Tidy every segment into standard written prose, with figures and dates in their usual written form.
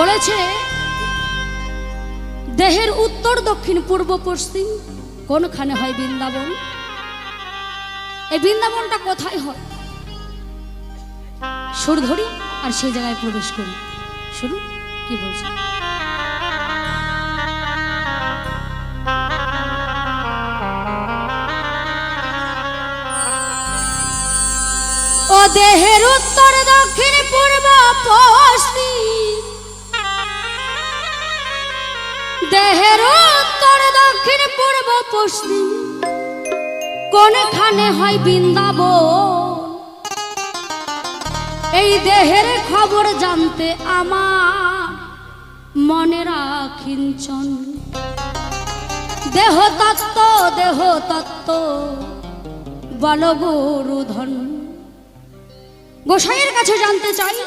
বলেছে দেহের উত্তর দক্ষিণ পূর্ব পশ্চিম কোনখানে হয় বৃন্দাবন। এই বৃন্দাবনটা কোথায় হয়? সুর ধরি আর সেই জায়গায় প্রবেশ করি। শুরু কি বলছে? ও দেহের উত্তর দক্ষিণ পূর্ব পশ্চিম, দেহের উত্তর দক্ষিণ পূর্ব পশ্চিম কোনখানে হয় বৃন্দাবন। এই দেহের খবর জানতে আমার মনে রাখিঞ্চন। দেহ তত্ত্ব দেহ তত্ত্ব বল গুরুধন। গোসাইয়ের কাছে জানতে চাই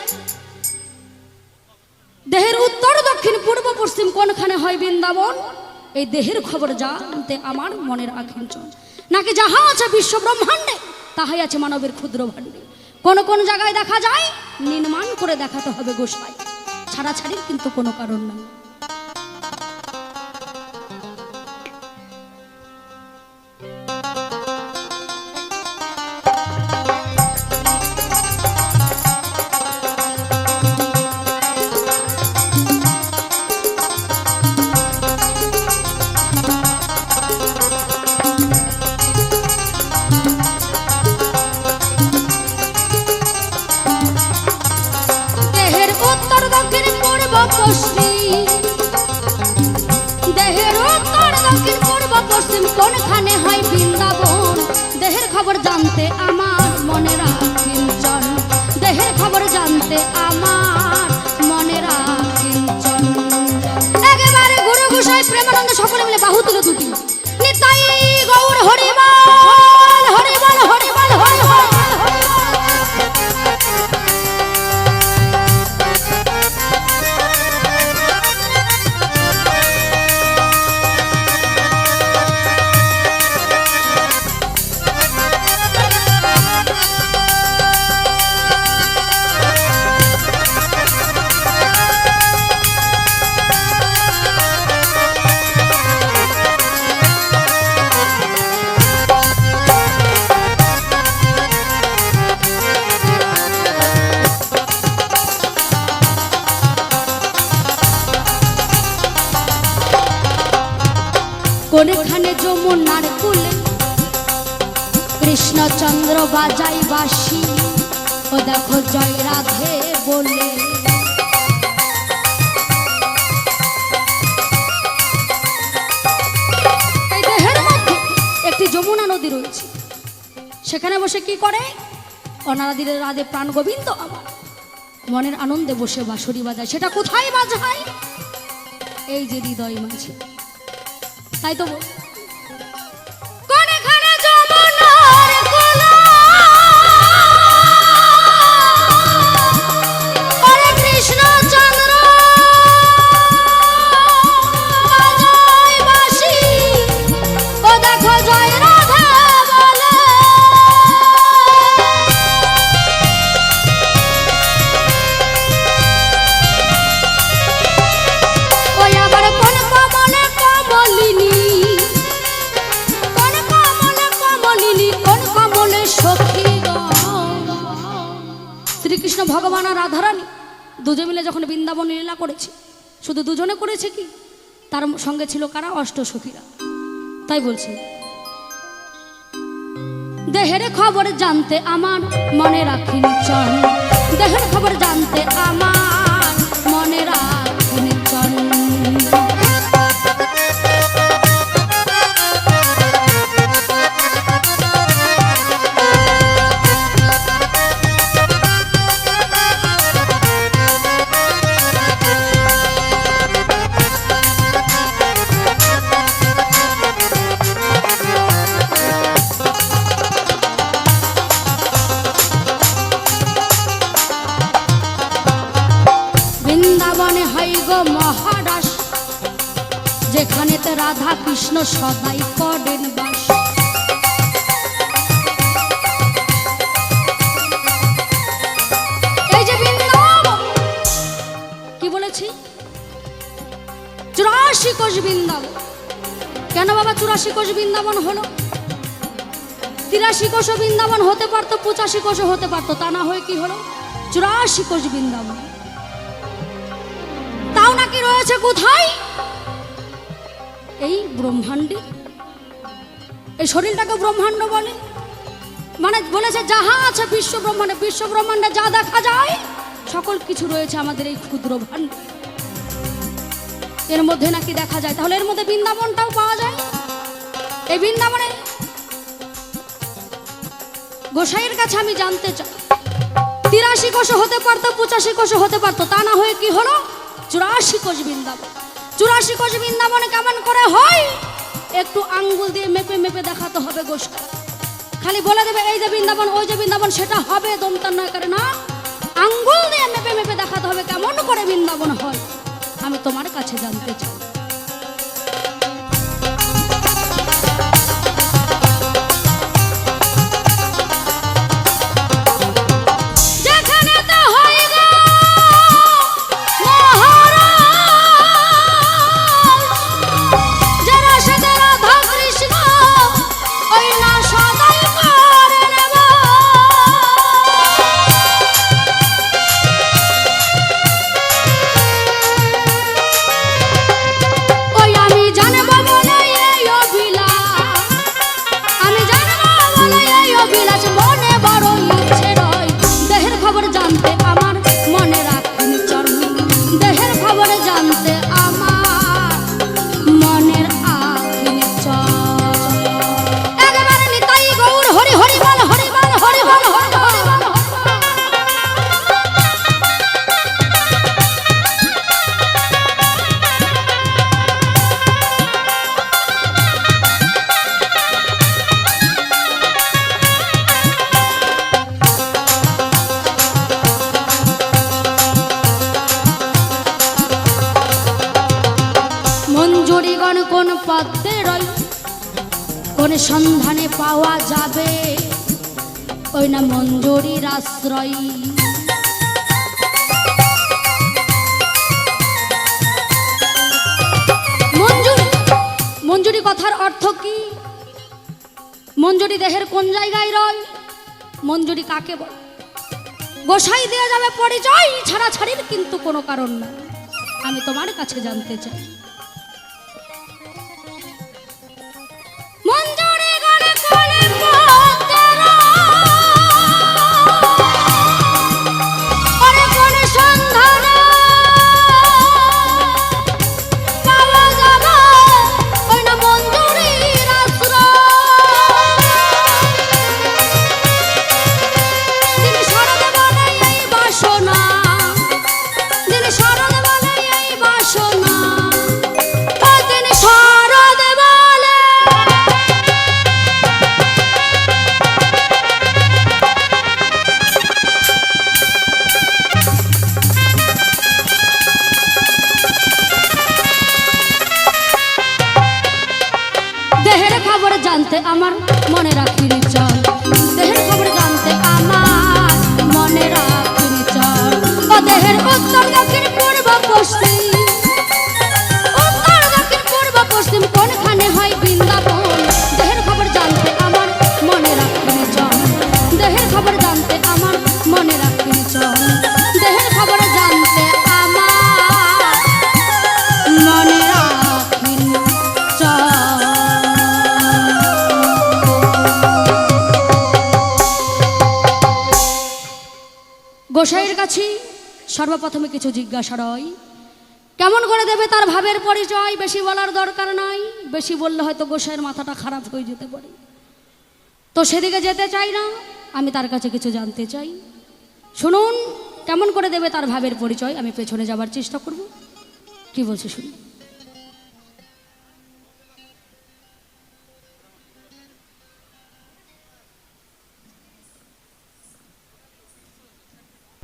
দেহের উত্তর দক্ষিণ পূর্ব পশ্চিম কোনখানে হয় বৃন্দাবন। এই দেহের খবর জানতে আমার মনের আখিঞ্চন। নাকি যাহা আছে বিশ্ব ব্রহ্মাণ্ডে তাহাই আছে মানবের ক্ষুদ্র ভাণ্ডে। কোন কোন জায়গায় দেখা যায় নির্মাণ করে দেখাতে হবে গোসাই, ছাড়াছাড়ির কিন্তু কোনো কারণ নাই। দেহের উত্তর দক্ষিণ পূর্ব পশ্চিম কোনখানে হয় বৃন্দাবন। দেহের খবর জানতে আমার মনে রাখিঞ্চন। দেহের খবর জানতে আমার মনে রাখিঞ্চন। একেবারে গুরু গোসাই প্রেমানন্দ সকলে মিলে বাহু তুলে দুটি নিতাই গৌর হরিবল হরিবল হরিবল হরি হরি। কোনখানে যমুনার কূলে কৃষ্ণচন্দ্র বাজাই বাঁশি। ও দেখো জয় রাধে বলে। এই দেহের মধ্যে একটি যমুনা নদী রয়েছে, সেখানে বসে কি করে অনারাধির রাধে প্রাণ গোবিন্দ আমার মনের আনন্দে বসে বাঁশরি বাজায়। সেটা কোথায় বাজায়? এই যে হৃদয় মাঝে। তাই তো কোনখানে যমুনার কূলে ওরে কৃষ্ণচন্দ্র বাজায় বাঁশি। ও দেখো জয় রাধা বলে। ওই আবার কোন কমলে কমলিনী, কোন কমলে কমলিনী, কোন কমলে সখী গো। শ্রীকৃষ্ণ ভগবান আর রাধারানী দুজনে মিলে যখন বৃন্দাবন লীলা করেছে, শুধু দুজনে করেছে কি, তার সঙ্গে ছিল কারা? অষ্ট সখীরা। তাই বলছে দেহের খবর জানতে আমার মনে রাখিঞ্চন। দেহের খবর জানতে আমার মনে রাখিঞ্চন। মহারাস যেখানে তো রাধা কৃষ্ণ সদাই করেন বাস। এই যে বৃন্দাবন কি বলেছি? 84 কোষ বৃন্দাবন। কেন বাবা 84 কোষ বৃন্দাবন হলো? 83 কোষ বৃন্দাবন হতে পারতো, 85 কোষ হতে পারতো, তা না হয়ে কি হলো 84 কোষ বৃন্দাবন। তাও নাকি রয়েছে কোথায়? এই ব্রহ্মাণ্ডে। এই শরীরটাকে ব্রহ্মাণ্ড বলে, মানে বলেছে যাহা আছে বিশ্ব ব্রহ্মাণ্ডে, বিশ্ব ব্রহ্মাণ্ডে যা দেখা যায় সকল কিছু রয়েছে আমাদের এই ক্ষুদ্র ভাণ্ড, এর মধ্যে নাকি দেখা যায়। তাহলে এর মধ্যে বৃন্দাবনটাও পাওয়া যায়। এই বৃন্দাবনে গোসাইয়ের কাছে আমি জানতে চাই, 83 কোষ হতে পারতো, 85 কোষ হতে পারতো, তা না হয়ে কি হলো 84 কোষ বৃন্দাবন। 84 কোষ বৃন্দাবনে কেমন করে হয়? একটু আঙ্গুল দিয়ে মেপে মেপে দেখাতে হবে গোসাই। খালি বলে দেবে এই যে বৃন্দাবন, ওই যে বৃন্দাবন, সেটা হবে দমতার নয় করে না, আঙ্গুল দিয়ে মেপে মেপে দেখাতে হবে কেমন করে বৃন্দাবন হয়। আমি তোমার কাছে জানতে চাই। কোন পথে রই, কোন সন্ধানে পাওয়া যাবে ওই না মঞ্জুরির আশ্রয়। মঞ্জুরি কথার অর্থ কি? মঞ্জুরি দেহের কোন জায়গায় রয়? মঞ্জুরি কাকে বলে? গোসাই দিয়ে যাবে পরিচয়, ছাড়া ছাড়ির কিন্তু কোনো কারণ না। আমি তোমার কাছে জানতে চাই। জানতে আমার মনে রাখিনি চল, দেহের খবর জানতে আমার মনে রাখিনি চল। ও দেহের উত্তর দক্ষিণ পূর্ব পশ্চিম, উত্তর দক্ষিণ পূর্ব পশ্চিম কোনখানে হয় বৃন্দাবন। দেহের খবর জানতে আমার মনে রাখিনি চল, দেহের খবর জানতে আমার মনে রাখিনি চল, দেহের খবর জানতে আমার মনে রাখিনি চল। গোসাইয়ের কাছে সর্বপ্রথমে কিছু জিজ্ঞাসা রয়, কেমন করে দেবে তার ভাবের পরিচয়? বেশি বলার দরকার নাই, বেশি বললে হয়তো গোসাইয়ের মাথাটা খারাপ হয়ে যেতে পারে, তো সেদিকে যেতে চাই না। আমি তার কাছে কিছু জানতে চাই। শুনুন, কেমন করে দেবে তার ভাবের পরিচয়, আমি পেছনে যাবার চেষ্টা করব। কি বলছে শুনুন।